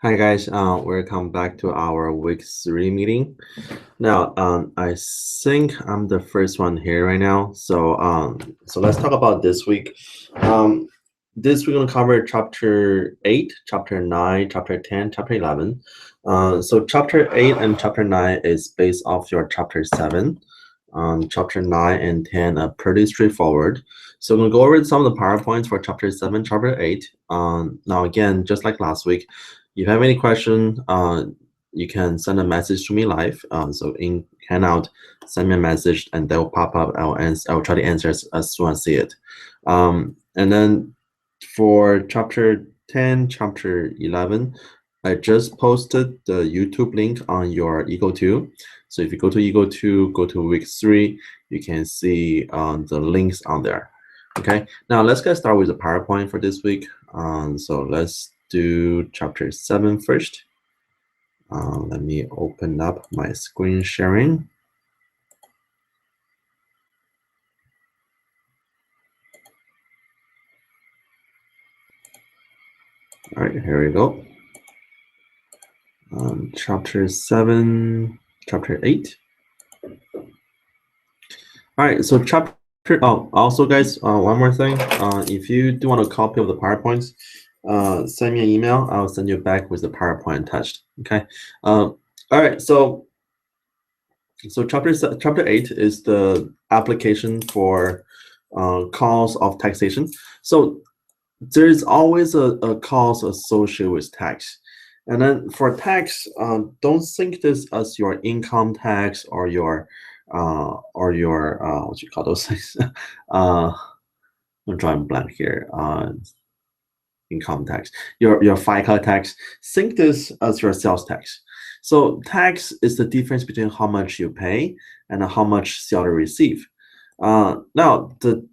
Hi guys, welcome back to our week 3 meeting. Now, I think I'm the first one here right now. So let's talk about this week. This we're gonna cover chapter 8, chapter 9, chapter 10, chapter 11. So chapter 8 and chapter 9 is based off your chapter 7. Chapter 9 and 10 are pretty straightforward. So I'm gonna go over some of the PowerPoints for chapter 7, chapter 8. Now again, just like last week, if you have any question, you can send a message to me live. So in Hangout, send me a message and they'll pop up. I'll try to answer as soon as I see it. And then for chapter 10, chapter 11, I just posted the YouTube link on your Ego 2. So if you go to Ego 2, go to week 3, you can see the links on there. Okay, now let's get started with the PowerPoint for this week. So let's do chapter 7 first. Let me open up my screen sharing. All right, here we go. Chapter 7, chapter 8. All right, so also guys, one more thing. If you do want a copy of the PowerPoints, send me an email. I'll send you back with the PowerPoint attached. Okay. All right. So chapter 8 is the application for cost of taxation. So there is always a cost associated with tax. And then for tax, don't think this as your income tax or your what you call those things. I'm drawing blank here. Income tax, your FICA tax. Think this as your sales tax. So tax is the difference between how much you pay and how much seller receive. Now the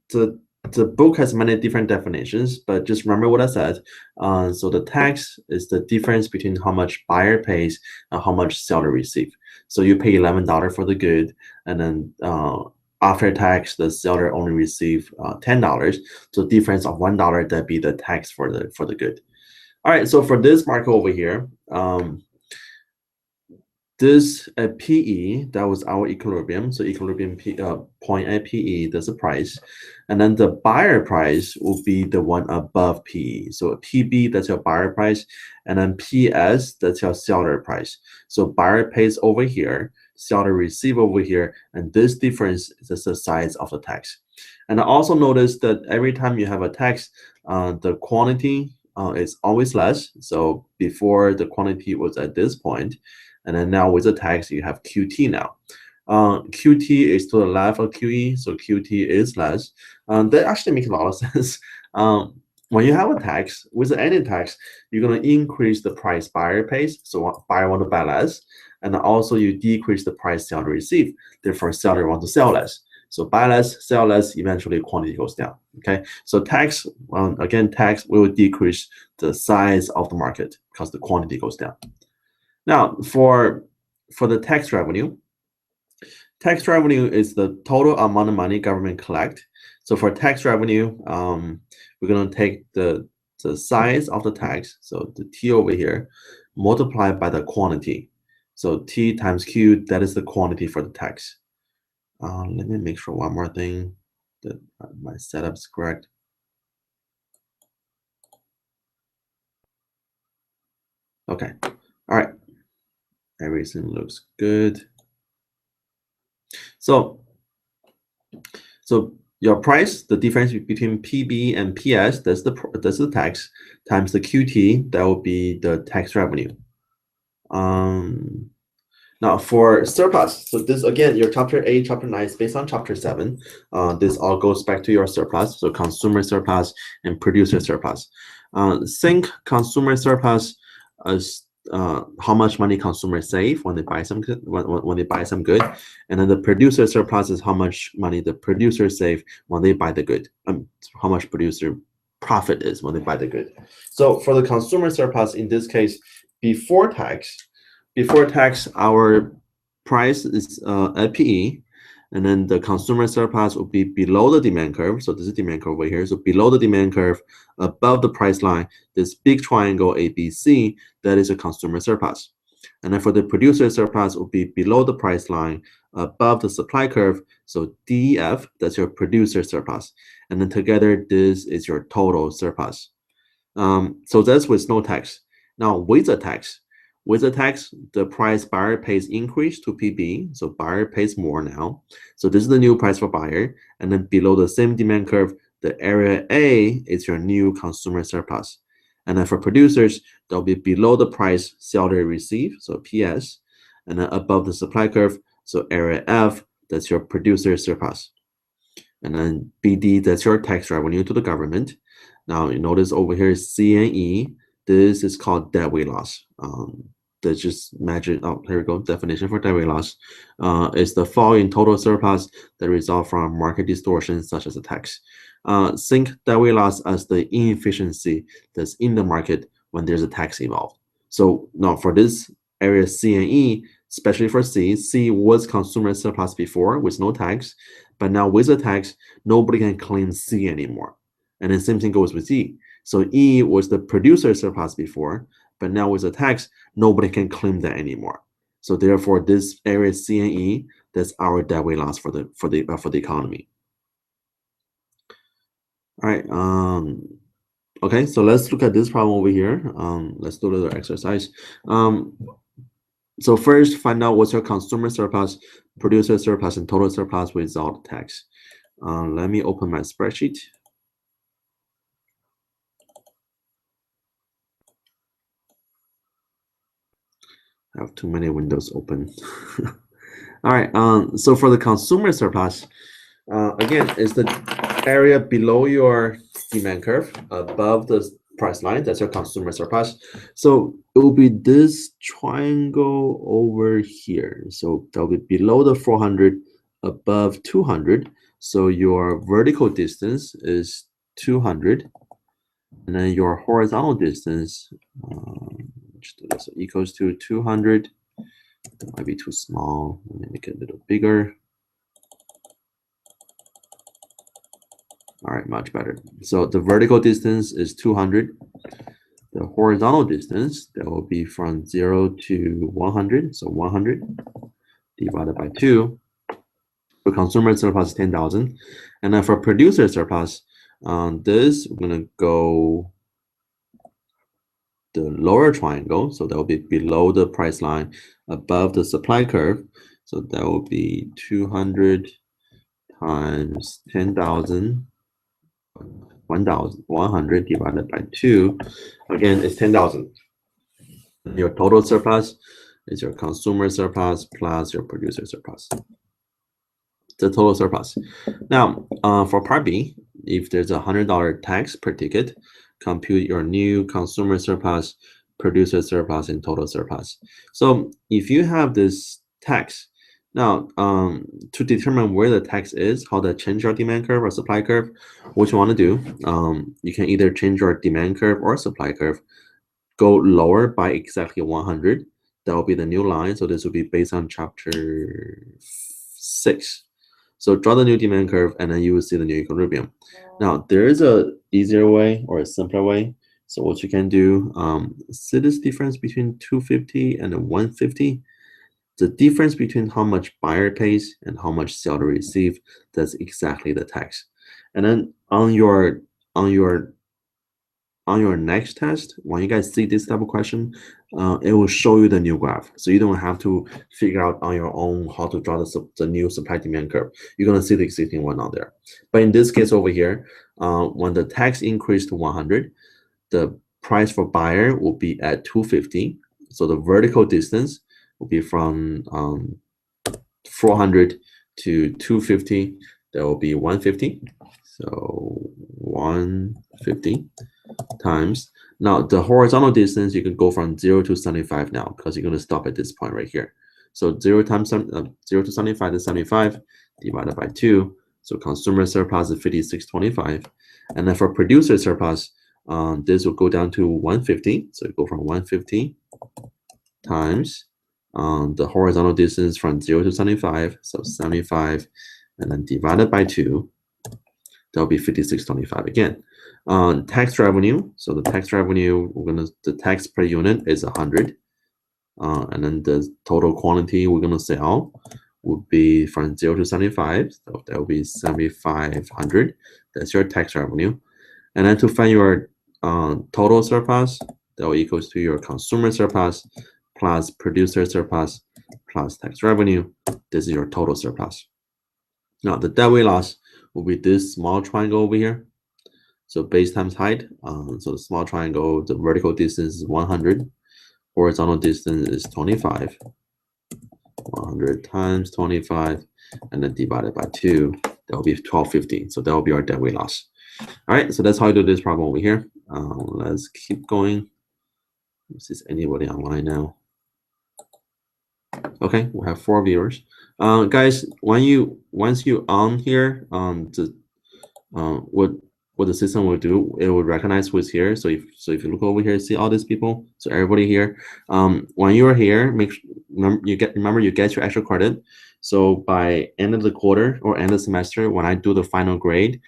book has many different definitions, but just remember what I said. So the tax is the difference between how much buyer pays and how much seller receive. So you pay $11 for the good, and then after tax, the seller only receive $10. So difference of $1 that be the tax for the good. All right. So for this market over here, this PE, that was our equilibrium. So equilibrium point at PE, that's the price. And then the buyer price will be the one above PE. So PB, that's your buyer price. And then PS, that's your seller price. So buyer pays over here, seller receive over here. And this difference is the size of the tax. And I also noticed that every time you have a tax, the quantity is always less. So before the quantity was at this point, and then now with the tax, you have QT now. QT is to the left of QE, so QT is less. That actually makes a lot of sense. When you have a tax, with any tax, you're going to increase the price buyer pays, so buyer want to buy less, and also you decrease the price seller receive, therefore seller want to sell less. So buy less, sell less, eventually quantity goes down. Okay, so tax, again, tax will decrease the size of the market because the quantity goes down. Now, for the tax revenue is the total amount of money government collect. So for tax revenue, we're going to take the size of the tax, so the T over here, multiplied by the quantity. So T times Q, that is the quantity for the tax. Let me make sure one more thing that my setup is correct. Okay, all right. Everything looks good. So your price, the difference between PB and PS, that's the tax, times the QT, that will be the tax revenue. Now for surplus, so this again, your chapter 8, chapter 9 is based on chapter 7. This all goes back to your surplus, so consumer surplus and producer surplus. Think consumer surplus as how much money consumers save when they buy some good, when they buy some good, and then the producer surplus is how much money the producer save when they buy the good. How much producer profit is when they buy the good. So for the consumer surplus, in this case, before tax, our price is at PE, And then the consumer surplus will be below the demand curve. So this is demand curve over here. So below the demand curve, above the price line, this big triangle ABC, that is a consumer surplus. And then for the producer surplus will be below the price line, above the supply curve. So DEF, that's your producer surplus. And then together, this is your total surplus. So that's with no tax. Now with the tax, the price buyer pays increase to PB. So buyer pays more now. So this is the new price for buyer. And then below the same demand curve, the area A is your new consumer surplus. And then for producers, they'll be below the price sell they receive, so PS. And then above the supply curve, so area F, that's your producer surplus. And then BD, that's your tax revenue to the government. Now you notice over here C and E, this is called deadweight loss. That's just magic. Oh, here we go. Definition for deadweight loss is the fall in total surplus that result from market distortions such as a tax. Think deadweight loss as the inefficiency that's in the market when there's a tax involved. So now for this area C and E, especially for C was consumer surplus before with no tax, but now with the tax, nobody can claim C anymore. And then same thing goes with E. So E was the producer surplus before, but now with the tax, nobody can claim that anymore. So therefore, this area C and E, that's our deadweight loss for the economy. All right. Okay, so let's look at this problem over here. Let's do a little exercise. So first, find out what's your consumer surplus, producer surplus, and total surplus without tax. Let me open my spreadsheet. I have too many windows open. All right. So for the consumer surplus, again, is the area below your demand curve, above the price line. That's your consumer surplus. So it will be this triangle over here. So that'll be below the 400, above 200. So your vertical distance is 200, and then your horizontal distance so equals to 200. It might be too small. Let me make it a little bigger. All right, much better. So the vertical distance is 200. The horizontal distance, that will be from 0 to 100. So 100 divided by 2. For consumer surplus is 10,000. And then for producer surplus, this, we're going to go the lower triangle. So that will be below the price line, above the supply curve. So that will be 200 times 10,000. 1,100 divided by 2, again, is 10,000. Your total surplus is your consumer surplus plus your producer surplus. The total surplus. Now, for part B, if there's a $100 tax per ticket, compute your new consumer surplus, producer surplus, and total surplus. So if you have this tax, now, to determine where the tax is, how to change your demand curve or supply curve, what you want to do, you can either change your demand curve or supply curve, go lower by exactly 100. That will be the new line. So this will be based on chapter 6. So draw the new demand curve, and then you will see the new equilibrium. Now, there is a easier way or a simpler way. So what you can do, see this difference between 250 and 150. The difference between how much buyer pays and how much seller receive, that's exactly the tax. And then on your next test, when you guys see this type of question, it will show you the new graph. So you don't have to figure out on your own how to draw the new supply demand curve. You're gonna see the existing one on there. But in this case over here, when the tax increased to 100, the price for buyer will be at 250. So the vertical distance will be from 400 to 250. That will be 150. So 150 times. Now the horizontal distance, you can go from 0 to 75 now, because you're going to stop at this point right here. So 0 to 75 is 75 divided by 2. So consumer surplus is 56.25. And then for producer surplus, this will go down to 150. So you go from 150 times the horizontal distance from 0 to 75, so 75, and then divided by 2, that'll be 56.25 again. Tax revenue, so the tax revenue, the tax per unit is 100, and then the total quantity we're gonna sell would be from 0 to 75, so that will be 7,500. That's your tax revenue. And then to find your total surplus, that will equals to your consumer surplus plus producer surplus plus tax revenue. This is your total surplus. Now the deadweight loss will be this small triangle over here. So base times height. So the small triangle, the vertical distance is 100, horizontal distance is 25. 100 times 25, and then divided by 2, that will be 1250. So that will be our deadweight loss. All right, so that's how you do this problem over here. Let's keep going. Is anybody online now? Okay, we have 4 viewers. Guys, once you on here, what the system will do, it will recognize who's here. So if you look over here, see all these people. So everybody here. When you are here, remember you get your extra credit. So by end of the quarter or end of the semester, when I do the final grade,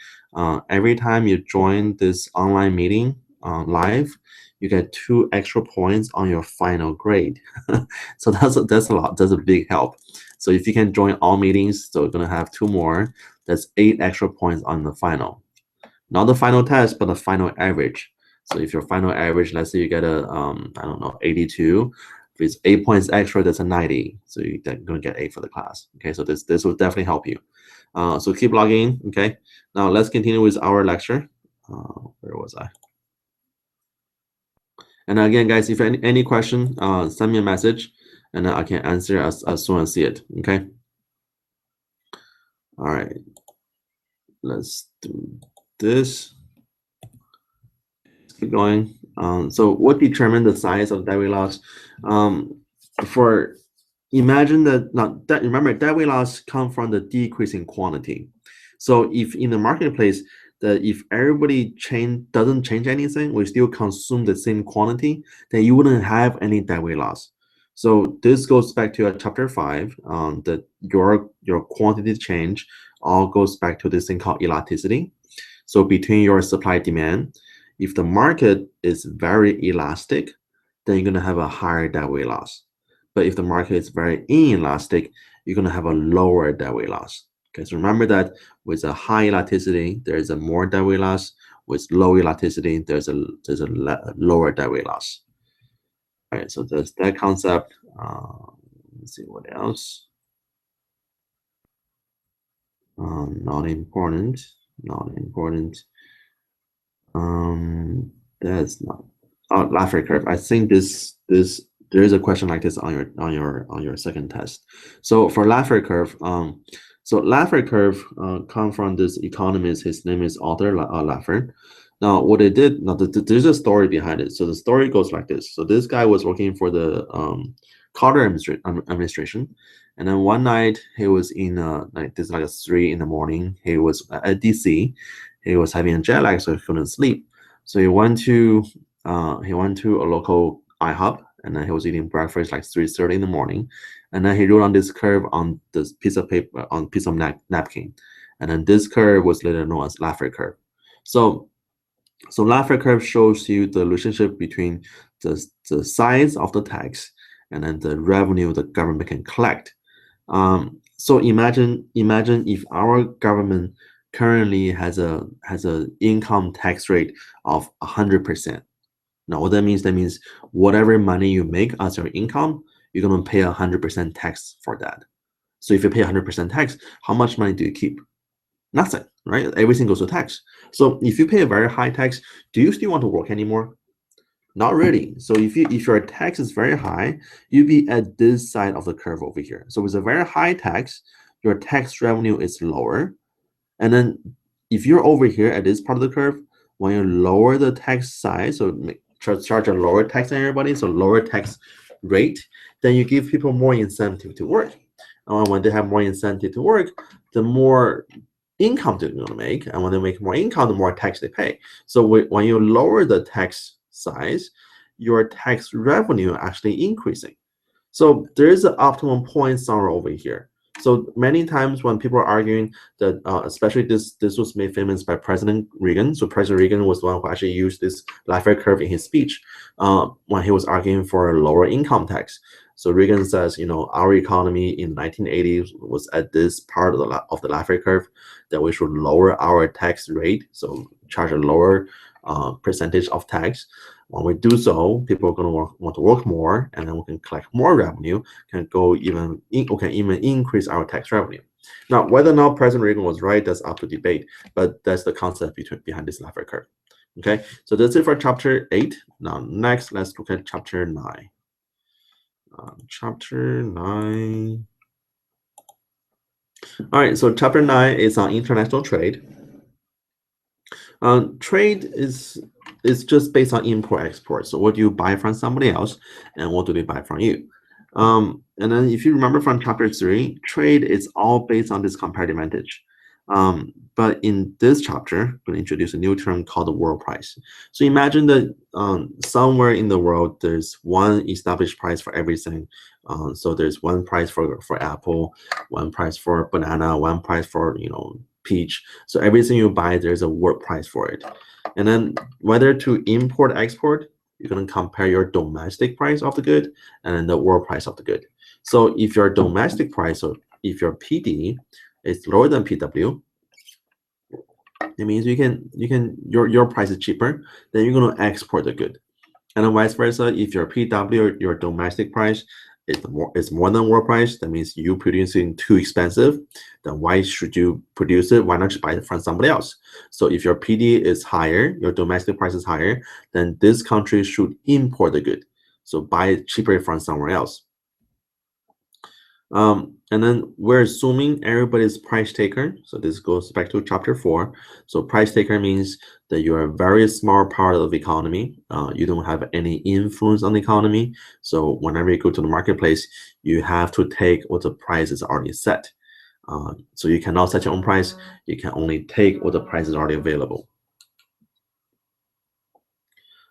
every time you join this online meeting live, you get 2 extra points on your final grade. So that's a lot. That's a big help. So if you can join all meetings, so you're gonna have 2 more. That's 8 extra points on the final. Not the final test, but the final average. So if your final average, let's say you get a I don't know, 82. If it's 8 points extra, that's a 90. So you're gonna get 8 for the class. Okay, so this will definitely help you. So keep logging. Okay. Now let's continue with our lecture. Where was I? And again, guys, if any question, send me a message, and I can answer as soon as I see it. Okay. All right. Let's do this. Let's keep going. So what determined the size of deadweight loss? Imagine that remember deadweight loss come from the decrease in quantity. So if in the marketplace, if everybody doesn't change anything, we still consume the same quantity, then you wouldn't have any deadweight loss. So this goes back to chapter 5. That your quantity change all goes back to this thing called elasticity. So between your supply demand, if the market is very elastic, then you're gonna have a higher deadweight loss. But if the market is very inelastic, you're gonna have a lower deadweight loss. Okay, so remember that with a high elasticity, there's a more deadweight loss. With low elasticity, there's a lower deadweight loss. All right, so there's that concept. Let's see what else. Not important. Not important. That's not. Oh, Laffer curve. I think there is a question like this on your second test. So for Laffer curve, so Laffer curve come from this economist. His name is Arthur Laffer. Now what they did, there's a story behind it. So the story goes like this. So this guy was working for the Carter administration, and then one night he was in like 3 in the morning. He was at DC. He was having a jet lag, so he couldn't sleep. So he went to a local IHOP, and then he was eating breakfast like 3:30 in the morning, and then he wrote on this curve on this piece of paper, on piece of napkin, and then this curve was later known as Laffer curve. So Laffer curve shows you the relationship between the size of the tax and then the revenue the government can collect. So imagine if our government currently has a income tax rate of 100%. Now what that means whatever money you make as your income, you're gonna pay 100% tax for that. So if you pay 100% tax, how much money do you keep? Nothing, right? Everything goes to tax. So if you pay a very high tax, do you still want to work anymore? Not really. So if your tax is very high, you'll be at this side of the curve over here. So with a very high tax, your tax revenue is lower. And then if you're over here at this part of the curve, when you lower the tax size, so charge a lower tax on everybody, so lower tax rate, then you give people more incentive to work. And when they have more incentive to work, the more income they're going to make, and when they make more income, the more tax they pay. So when you lower the tax size, your tax revenue actually increasing. So there is an optimum point somewhere over here. So many times when people are arguing that, especially this was made famous by President Reagan. So President Reagan was the one who actually used this Lafayette curve in his speech when he was arguing for a lower income tax. So Reagan says, our economy in the 1980s was at this part of the Lafayette curve, that we should lower our tax rate, so charge a lower percentage of tax. When we do so, people are going to want to work more, and then we can collect more revenue, we can even increase our tax revenue. Now, whether or not President Reagan was right, that's up to debate, but that's the concept behind this Lafayette curve. Okay, so that's it for chapter 8. Now, next, let's look at chapter 9. Chapter 9. All right, so chapter 9 is on international trade. Trade is just based on import-export. So what do you buy from somebody else, and what do they buy from you? And then if you remember from chapter 3, trade is all based on this comparative advantage. But in this chapter, I'm going to introduce a new term called the world price. So imagine that somewhere in the world, there's one established price for everything. So there's one price for apple, one price for banana, one price for peach. So everything you buy, there's a world price for it. And then whether to import, export, you're going to compare your domestic price of the good and then the world price of the good. So if your domestic price, or if your PD is lower than PW, it means your price is cheaper, then you're going to export the good. And then vice versa, if your PW, your domestic price, is more than world price, that means you producing too expensive, then why should you produce it? Why not just buy it from somebody else? So if your PD is higher, your domestic price is higher, then this country should import the good. So buy it cheaper from somewhere else. And then we're assuming everybody's price taker. So this goes back to chapter 4. So price taker means that you're a very small part of the economy. You don't have any influence on the economy. So whenever you go to the marketplace, you have to take what the price is already set. So you cannot set your own price. You can only take what the price is already available.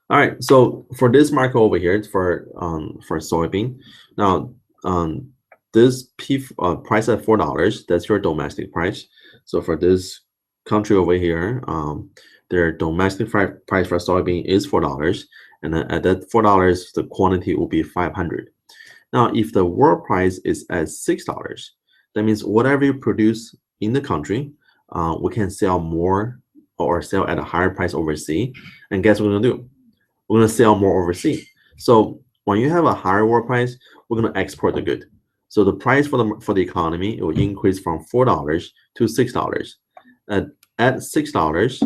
All right. So for this market over here, it's for soybean. Now, this price at $4, that's your domestic price. So for this country over here, their domestic price for soybean is $4, and then at that $4, the quantity will be 500. Now, if the world price is at $6, that means whatever you produce in the country, we can sell more or sell at a higher price overseas. And guess what we're gonna do? We're gonna sell more overseas. So when you have a higher world price, we're gonna export the good. So the price for the economy, it will increase from $4 to $6. At $6,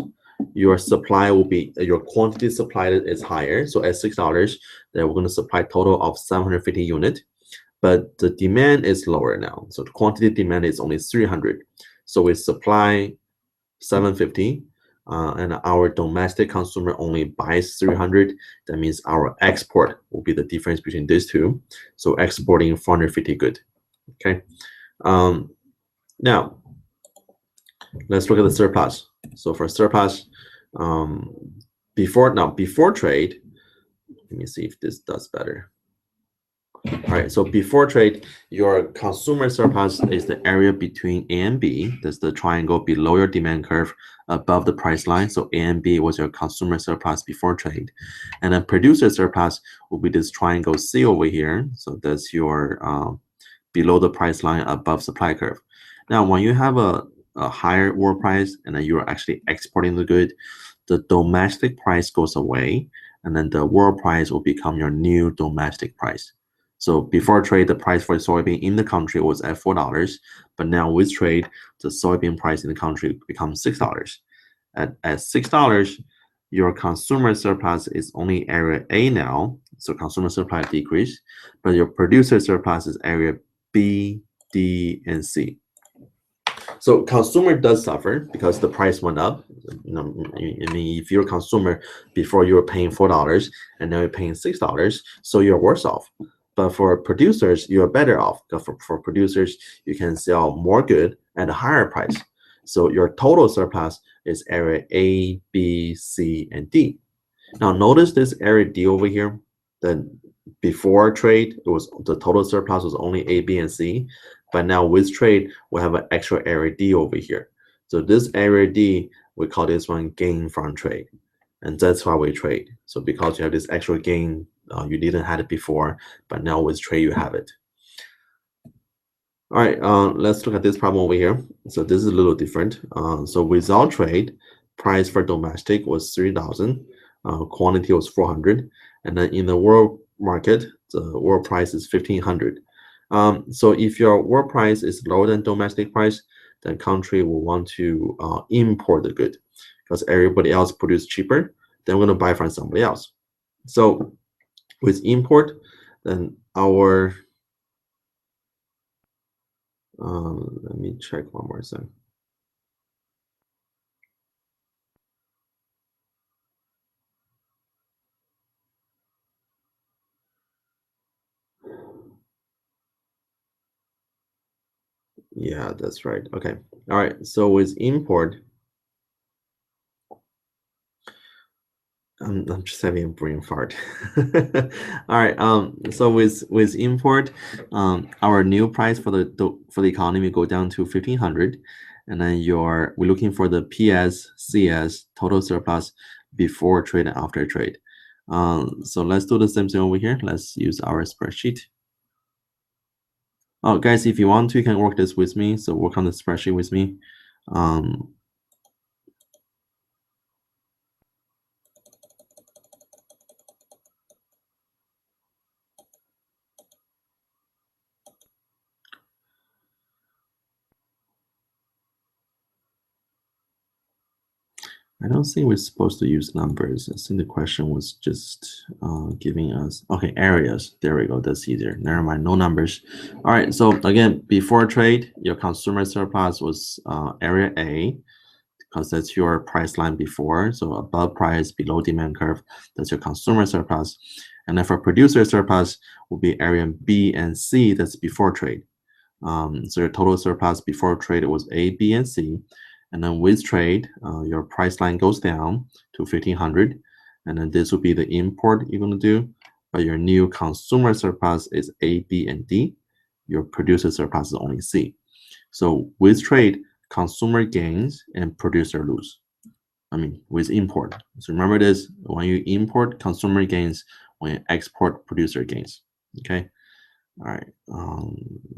your supply will be, your quantity supplied is higher. So at $6, then we're going to supply total of 750 units, but the demand is lower now. So the quantity demand is only 300. So we supply 750. And our domestic consumer only buys 300. That means our export will be the difference between these two. So exporting 450 good. Okay. Now, let's look at the surplus. So for surplus, before trade, let me see if this does better. All right, so before trade, your consumer surplus is the area between A and B. That's the triangle below your demand curve above the price line. So A and B was your consumer surplus before trade. And then producer surplus will be this triangle C over here. So that's your below the price line above supply curve. Now, when you have a higher world price and then you're actually exporting the good, the domestic price goes away, and then the world price will become your new domestic price. So before trade, the price for soybean in the country was at $4, but now with trade, the soybean price in the country becomes $6. At $6, your consumer surplus is only area A now, so consumer surplus decrease, but your producer surplus is area B, D, and C. So consumer does suffer because the price went up. I mean, if you're a consumer, before you were paying $4 and now you're paying $6, so you're worse off. But for producers, you're better off because for producers, you can sell more good at a higher price. So your total surplus is area A, B, C, and D. Now notice this area D over here. The before trade, it was the total surplus was only A, B, and C. But now with trade, we have an extra area D over here. So this area D, we call this one gain from trade. And that's why we trade. So because you have this extra gain, you didn't have it before, but now with trade, you have it. All right, let's look at this problem over here. So this is a little different. So without trade, price for domestic was 3,000, quantity was 400, and then in the world market, the world price is 1,500. So if your world price is lower than domestic price, then country will want to import the good because everybody else produce cheaper. Then we're going to buy from somebody else. So with import, then our let me check one more thing. Yeah, that's right. Okay. All right. So with import, I'm just having a brain fart. All right. So with import, our new price for the economy go down to 1,500, and then we're looking for the PSCS total surplus before trade and after trade. So let's do the same thing over here. Let's use our spreadsheet. Oh, guys, if you want to, you can work this with me. So work on the spreadsheet with me. I don't think we're supposed to use numbers. I think the question was just giving us, okay, areas. There we go. That's easier. Never mind, no numbers. All right. So again, before trade, your consumer surplus was area A because that's your price line before. So above price, below demand curve, that's your consumer surplus. And then for producer surplus will be area B and C. That's before trade. So your total surplus before trade was A, B, and C. And then with trade, your price line goes down to 1,500. And then this will be the import you're going to do. But your new consumer surplus is A, B, and D. Your producer surplus is only C. So with trade, consumer gains and producer lose. I mean, with import. So remember this, when you import, consumer gains. When you export, producer gains. Okay. All right.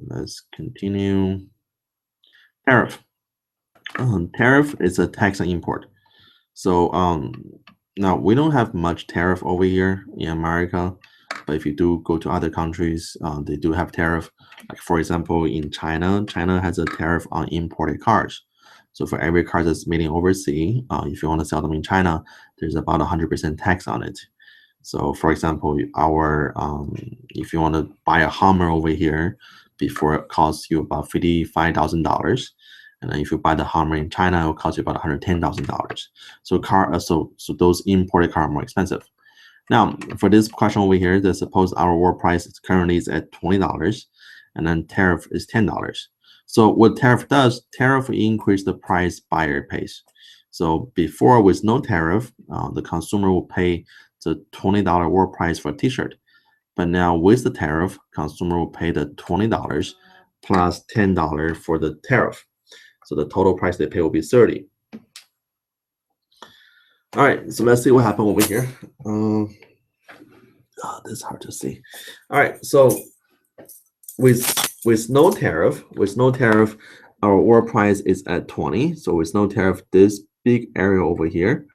Let's continue. Tariff. Tariff is a tax on import. So now we don't have much tariff over here in America, but if you do go to other countries, they do have tariff. Like for example, in China, China has a tariff on imported cars. So for every car that's made in overseas, if you want to sell them in China, there's about 100% tax on it. So for example, if you want to buy a Hummer over here, before it costs you about $55,000. And then if you buy the Hummer in China, it will cost you about $110,000. So those imported cars are more expensive. Now, for this question over here, suppose our world price is currently at $20, and then tariff is $10. So what tariff does, tariff increase the price buyer pays. So before with no tariff, the consumer will pay the $20 world price for a T-shirt. But now with the tariff, consumer will pay the $20 plus $10 for the tariff. So the total price they pay will be 30. All right, so let's see what happened over here. This is hard to see. All right, so with no tariff, our world price is at 20. So with no tariff, this big area over here,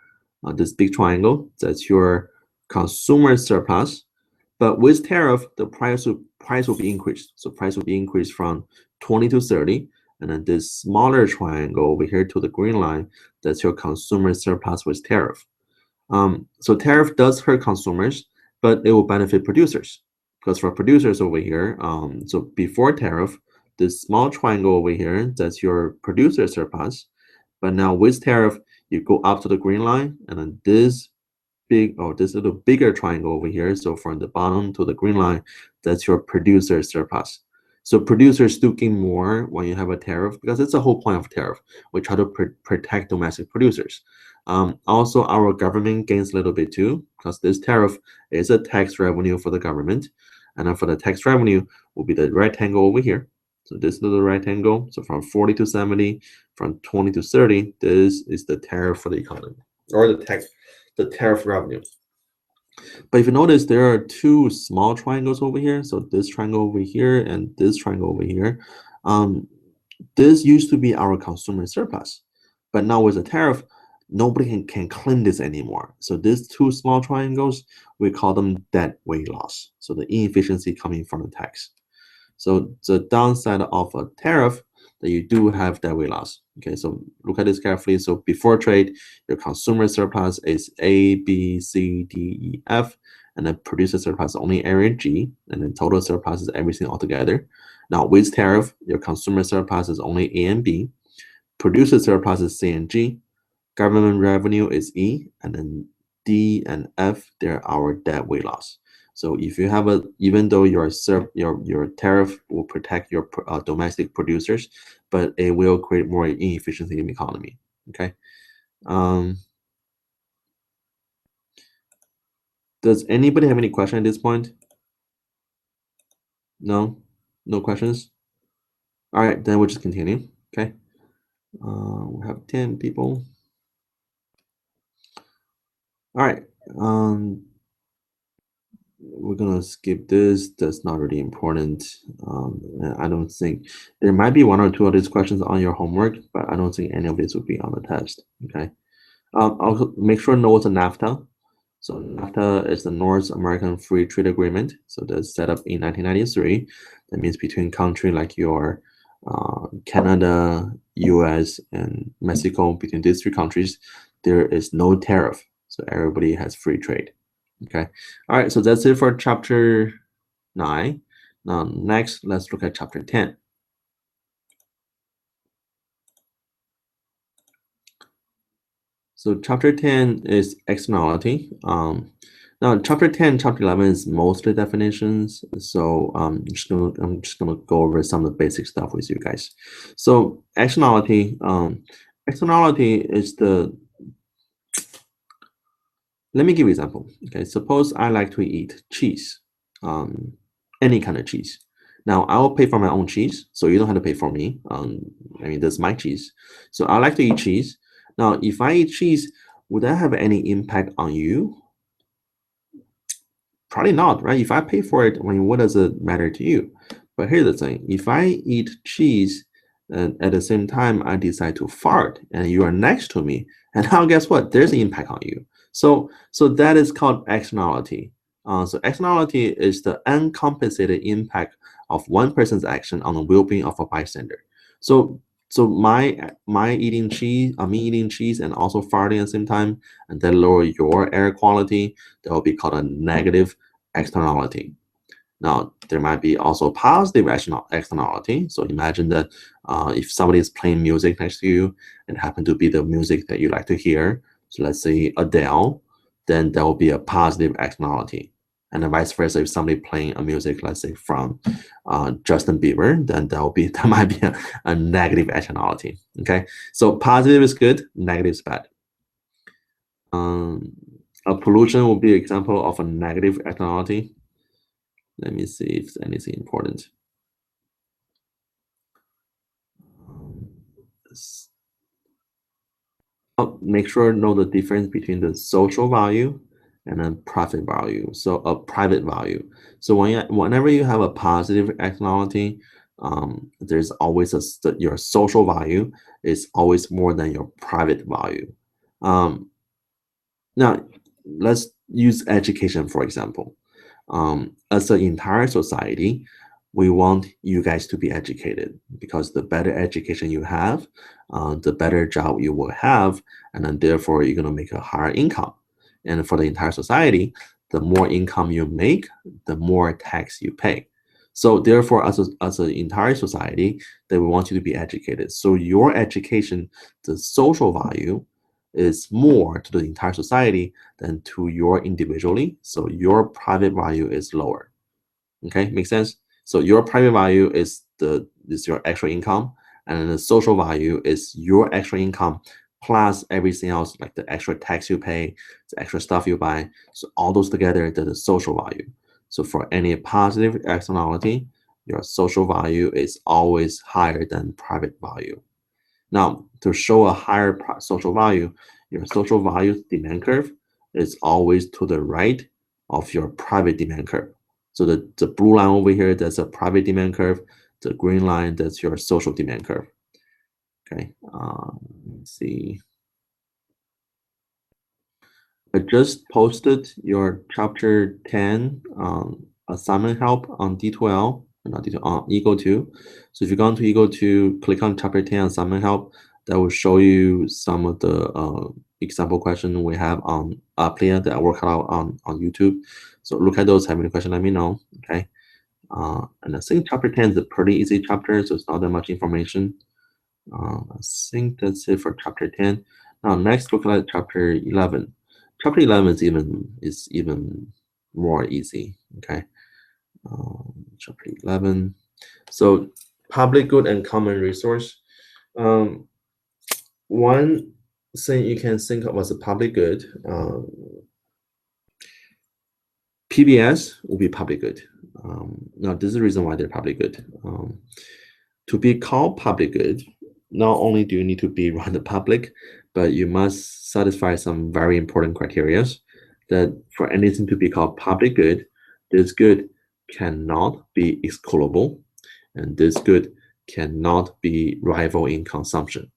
this big triangle, that's your consumer surplus. But with tariff, the price will be increased. So price will be increased from 20 to 30. And then this smaller triangle over here to the green line, that's your consumer surplus with tariff. So tariff does hurt consumers, but it will benefit producers. Because for producers over here, so before tariff, this small triangle over here, that's your producer surplus. But now with tariff, you go up to the green line, and then this little bigger triangle over here. So from the bottom to the green line, that's your producer surplus. So producers do gain more when you have a tariff because it's the whole point of tariff. We try to protect domestic producers. Also, our government gains a little bit too, because this tariff is a tax revenue for the government. And then for the tax revenue will be the rectangle over here. So this little rectangle, so from 40 to 70, from 20 to 30, this is the tariff for the economy, or the tariff revenue. But if you notice, there are two small triangles over here. So this triangle over here and this triangle over here. Um, this used to be our consumer surplus, but now with the tariff, nobody can claim this anymore. So these two small triangles, we call them dead weight loss. So the inefficiency coming from the tax. So the downside of a tariff that you do have that weight loss. Okay, so look at this carefully. So before trade, your consumer surplus is A, B, C, D, E, F, and then producer surplus only area G, and then total surplus is everything altogether. Now with tariff, your consumer surplus is only A and B, producer surplus is C and G, government revenue is E, and then D and F, they're our debt weight loss. So if you have even though your tariff will protect your domestic producers, but it will create more inefficiency in the economy. Okay. Does anybody have any question at this point? No, no questions. All right, then we'll just continue. Okay. We have 10 people. All right. We're gonna skip this. That's not really important. I don't think there might be one or two of these questions on your homework, but I don't think any of this will be on the test. Okay. I'll make sure to know what's a NAFTA. So NAFTA is the North American Free Trade Agreement. So that's set up in 1993. That means between countries like your Canada, US, and Mexico, between these three countries, there is no tariff. So everybody has free trade. Okay. All right. So that's it for chapter 9. Now, next, let's look at chapter 10. So chapter 10 is externality. Now, chapter 10, chapter 11 is mostly definitions. So I'm just gonna go over some of the basic stuff with you guys. So externality, externality is the. Let me give you an example. Okay, suppose I like to eat cheese, any kind of cheese. Now I will pay for my own cheese, so you don't have to pay for me. I mean, that's my cheese. So I like to eat cheese. Now, if I eat cheese, would that have any impact on you? Probably not, right? If I pay for it, I mean, what does it matter to you? But here's the thing: if I eat cheese and at the same time I decide to fart and you are next to me, and now guess what? There's an impact on you. So that is called externality. So externality is the uncompensated impact of one person's action on the well-being of a bystander. So my eating cheese, me eating cheese and also farting at the same time, and then lower your air quality, that will be called a negative externality. Now, there might be also positive externality. So imagine that if somebody is playing music next to you and happen to be the music that you like to hear, so let's say Adele, then there will be a positive externality. And then vice versa, if somebody playing a music, let's say from Justin Bieber, then that might be a negative externality. Okay, so positive is good, negative is bad. A pollution will be an example of a negative externality. Let me see if there's anything important. Make sure to know the difference between the social value and then profit value. So a private value. So whenever you have a positive externality, there's always your social value is always more than your private value. Now, let's use education for example. As an entire society, we want you guys to be educated because the better education you have, the better job you will have, and then therefore you're going to make a higher income. And for the entire society, the more income you make, the more tax you pay. So therefore, as an entire society, they will want you to be educated. So your education, the social value, is more to the entire society than to your individually. So your private value is lower. Okay, make sense? So your private value is your extra income, and the social value is your extra income plus everything else, like the extra tax you pay, the extra stuff you buy. So all those together, that's the social value. So for any positive externality, your social value is always higher than private value. Now, to show a higher social value, your social value demand curve is always to the right of your private demand curve. So the blue line over here, that's a private demand curve. The green line, that's your social demand curve. Okay, let's see. I just posted your chapter 10 assignment help on D2L, not D2, on Eagle 2. So if you go into Eagle 2, click on chapter 10 assignment help, that will show you some of the example question we have on Applia that I work out on YouTube. So look at those, have any question, let me know, okay? And I think chapter 10 is a pretty easy chapter, so it's not that much information. I think that's it for chapter 10. Now next, look at chapter 11. Chapter 11 is even more easy. Okay, chapter 11. So public good and common resource. One thing you can think of as a public good. PBS will be public good. Now this is the reason why they're public good. To be called public good, not only do you need to be around the public, but you must satisfy some very important criteria that for anything to be called public good, this good cannot be excludable, and this good cannot be rival in consumption.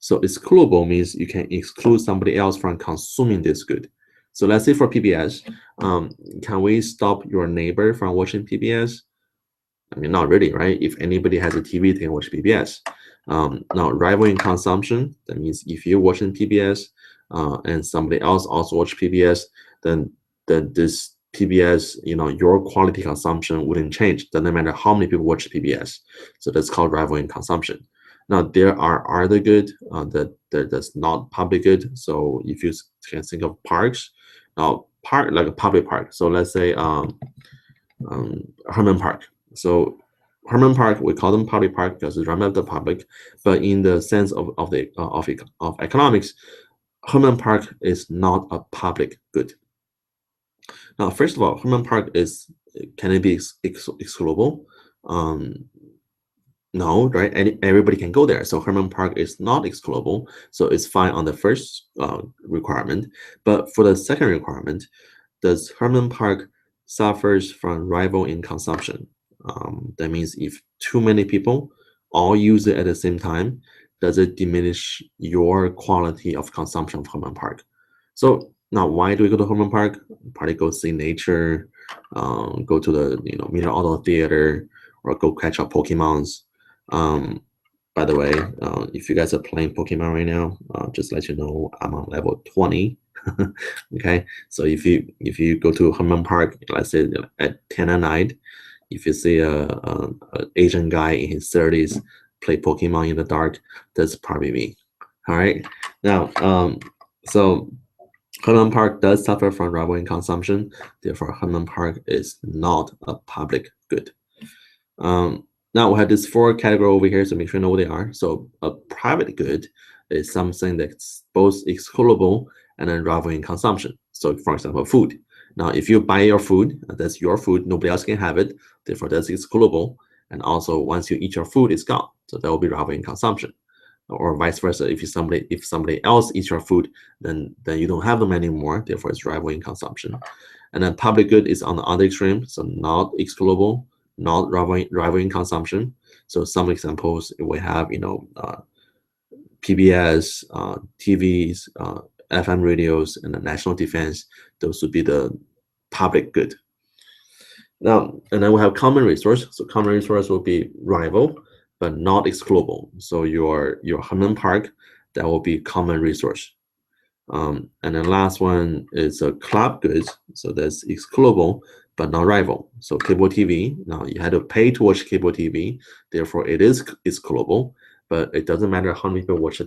So excludable means you can exclude somebody else from consuming this good. So let's say for PBS, can we stop your neighbor from watching PBS? I mean, not really, right? If anybody has a TV, they can watch PBS. Now, rival in consumption, that means if you're watching PBS and somebody else also watch PBS, then this PBS, your quality consumption wouldn't change. Doesn't matter how many people watch PBS. So that's called rival in consumption. Now, there are other good that's not public good. So if you can think of parks, now park like a public park. So let's say Herman Park. So Herman Park, we call them public park because it's run by the public, but in the sense of economics, Herman Park is not a public good. Now, first of all, Herman Park can it be excludable? No, right? Everybody can go there. So Herman Park is not excludable. So it's fine on the first requirement. But for the second requirement, does Herman Park suffers from rival in consumption? That means if too many people all use it at the same time, does it diminish your quality of consumption of Herman Park? So now, why do we go to Herman Park? Probably go see nature, go to the Miller Auto Theater, or go catch up Pokemons. By the way, if you guys are playing Pokemon right now, just let you know I'm on level 20. Okay, so if you go to Herman Park, let's say at 10 at night, if you see a Asian guy in his 30s play Pokemon in the dark, that's probably me. All right, now so Herman Park does suffer from rival in consumption. Therefore, Herman Park is not a public good. Now we have this 4 category over here, so make sure you know what they are. So a private good is something that's both excludable and then rival in consumption. So for example, food. Now, if you buy your food, that's your food, nobody else can have it. Therefore, that's excludable. And also, once you eat your food, it's gone. So that will be rival in consumption. Or vice versa, if somebody else eats your food, then you don't have them anymore. Therefore, it's rival in consumption. And then public good is on the other extreme, so not excludable, not rival in consumption. So some examples we have, PBS, TVs, FM radios, and the national defense. Those would be the public good. Now, and then we have common resource. So common resource will be rival, but not excludable. So your Herman Park, that will be common resource. And then last one is a club goods. So that's excludable, but not rival. So cable TV, now you had to pay to watch cable TV. Therefore, it is excludable, but it doesn't matter how many people watch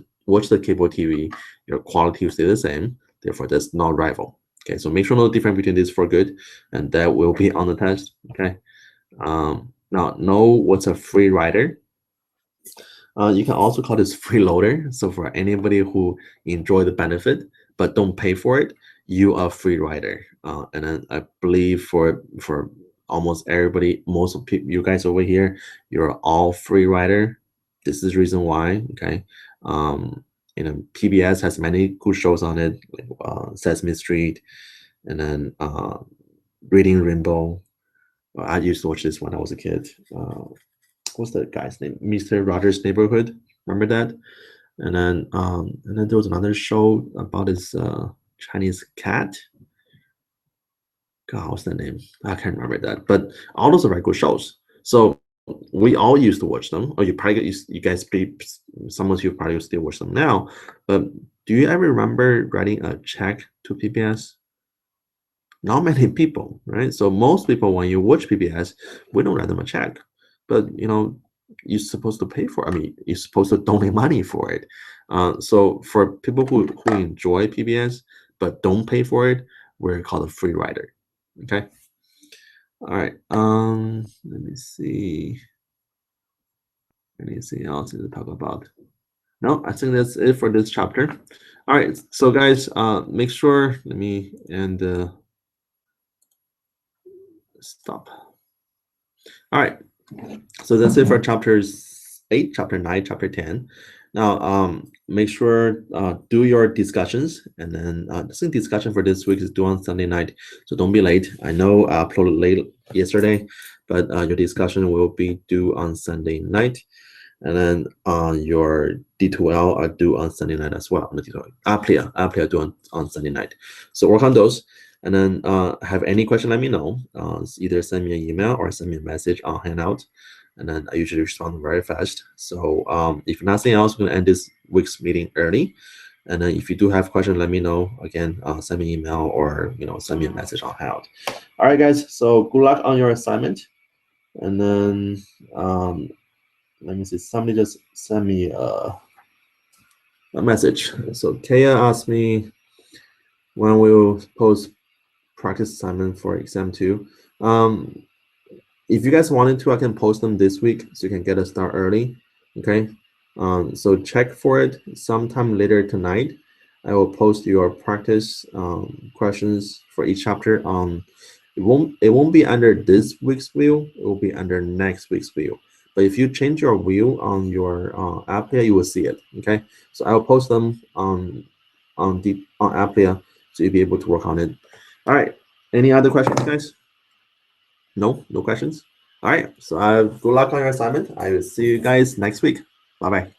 the cable TV, your quality will stay the same. Therefore, that's not rival. Okay, so make sure you know the difference between these 4 good, and that will be on the test. Okay. Now know what's a free rider. You can also call this freeloader. So for anybody who enjoy the benefit but don't pay for it, you are a free rider. And then I believe for almost everybody, most of you guys over here, you're all free rider. This is the reason why. Okay. PBS has many good shows on it, like Sesame Street, and then Reading Rainbow. I used to watch this when I was a kid. What's that guy's name? Mr. Rogers' Neighborhood. Remember that? And then there was another show about this Chinese cat. God, what's the name? I can't remember that. But all those are very good shows. So we all used to watch them, or you probably you guys, some of you probably still watch them now. But do you ever remember writing a check to PBS? Not many people, right? So most people, when you watch PBS, we don't write them a check, but you're supposed to pay for it. I mean, you're supposed to donate money for it. So for people who enjoy PBS but don't pay for it, we're called a free rider. Okay. All right. Let me see. Anything else to talk about? No, I think that's it for this chapter. All right. So guys, make sure. Let me end. Stop. All right. So that's it for chapters 8, chapter 9, chapter 10. Now, make sure do your discussions, and then the discussion for this week is due on Sunday night. So don't be late. I know I uploaded late yesterday, but your discussion will be due on Sunday night, and then your D2L are due on Sunday night as well. Applia due on Sunday night. So work on those. And then have any question, let me know. Either send me an email or send me a message on Hangout. And then I usually respond very fast. So if nothing else, we're going to end this week's meeting early. And then if you do have questions, let me know. Again, send me an email or send me a message on Hangout. All right, guys. So good luck on your assignment. And then let me see. Somebody just sent me a message. So Kaya asked me when we'll post practice assignment for exam 2. If you guys wanted to, I can post them this week so you can get a start early. Okay. So check for it sometime later tonight. I will post your practice questions for each chapter. It won't be under this week's view. It will be under next week's view. But if you change your view on your Applia, you will see it. Okay. So I will post them on Applia so you'll be able to work on it. All right. Any other questions, guys? No questions? All right. So good luck on your assignment. I will see you guys next week. Bye-bye.